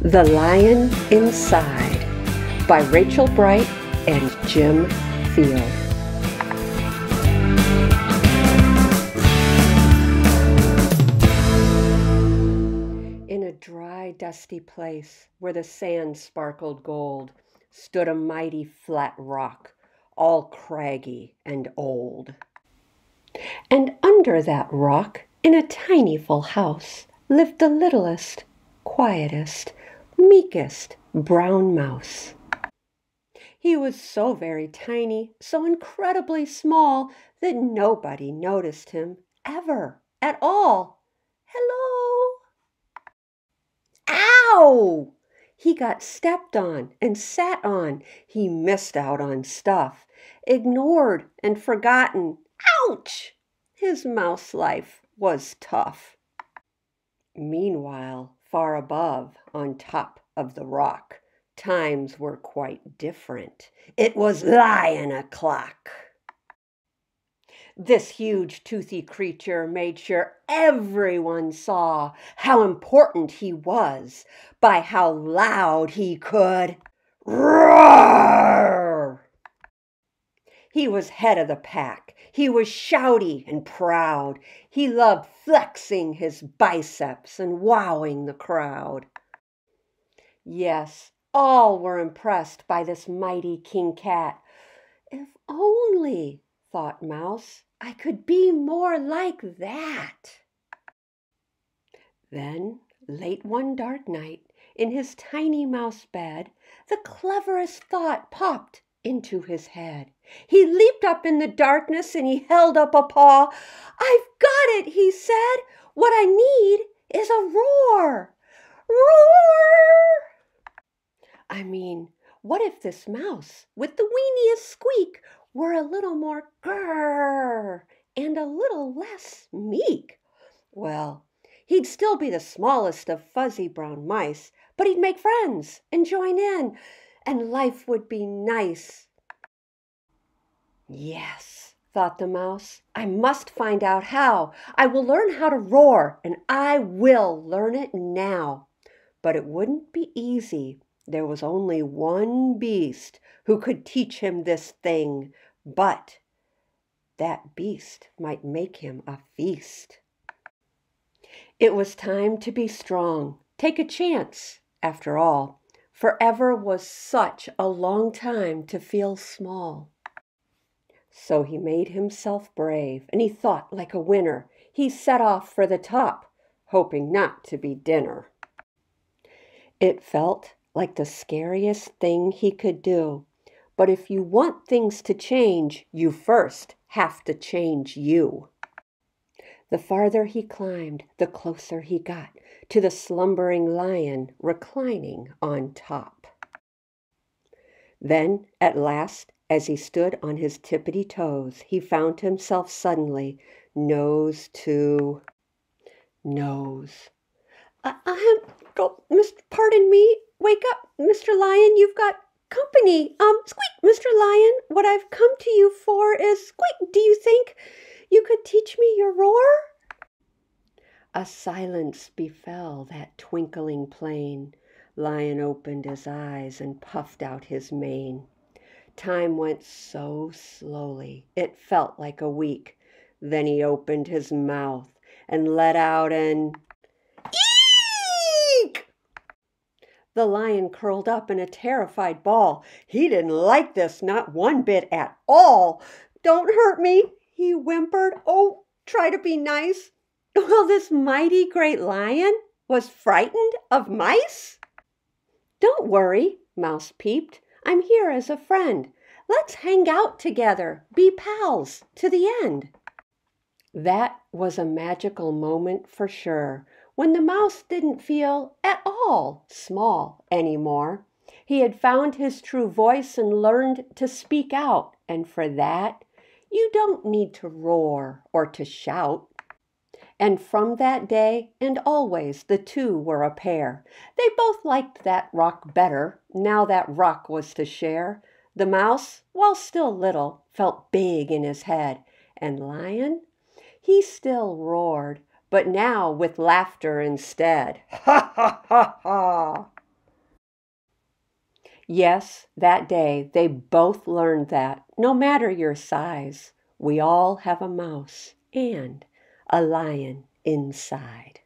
The Lion Inside by Rachel Bright and Jim Field. In a dry, dusty place where the sand sparkled gold stood a mighty flat rock, all craggy and old. And under that rock, in a tiny full house, lived the littlest, quietest, meekest brown mouse. He was so very tiny, so incredibly small, that nobody noticed him ever at all. Hello! Ow! He got stepped on and sat on. He missed out on stuff, ignored and forgotten. Ouch! His mouse life was tough. Meanwhile, far above, on top of the rock, times were quite different. It was lion o'clock. This huge, toothy creature made sure everyone saw how important he was by how loud he could roar. He was head of the pack. He was shouty and proud. He loved flexing his biceps and wowing the crowd. Yes, all were impressed by this mighty king cat. If only, thought Mouse, I could be more like that. Then, late one dark night, in his tiny mouse bed, the cleverest thought popped into his head. He leaped up in the darkness and he held up a paw. "I've got it," he said. "What I need is a roar. Roar!" I mean, what if this mouse, with the weeniest squeak, were a little more grrr and a little less meek? Well, he'd still be the smallest of fuzzy brown mice, but he'd make friends and join in, and life would be nice. Yes, thought the mouse, I must find out how. I will learn how to roar, and I will learn it now. But it wouldn't be easy. There was only one beast who could teach him this thing, but that beast might make him a feast. It was time to be strong, take a chance, after all. Forever was such a long time to feel small. So he made himself brave, and he thought like a winner. He set off for the top, hoping not to be dinner. It felt like the scariest thing he could do. But if you want things to change, you first have to change you. The farther he climbed, the closer he got to the slumbering lion reclining on top. Then, at last, as he stood on his tippity toes, he found himself suddenly nose to nose. Pardon me, wake up, Mr. Lion, you've got company. Squeak, Mr. Lion, what I've come to you for is, squeak, do you think you could teach me your roar? A silence befell that twinkling plain. Lion opened his eyes and puffed out his mane. Time went so slowly, it felt like a week. Then he opened his mouth and let out an eek! The lion curled up in a terrified ball. He didn't like this, not one bit at all. "Don't hurt me," he whimpered. "Oh, try to be nice." Well, this mighty great lion was frightened of mice? "Don't worry," Mouse peeped. "I'm here as a friend. Let's hang out together, be pals to the end." That was a magical moment for sure, when the mouse didn't feel at all small anymore. He had found his true voice and learned to speak out, and for that, you don't need to roar or to shout. And from that day and always the two were a pair. They both liked that rock better, now that rock was to share. The mouse, while still little, felt big in his head, and Lion, he still roared, but now with laughter instead. Ha ha ha ha! Yes, that day they both learned that, no matter your size, we all have a mouse and a lion inside.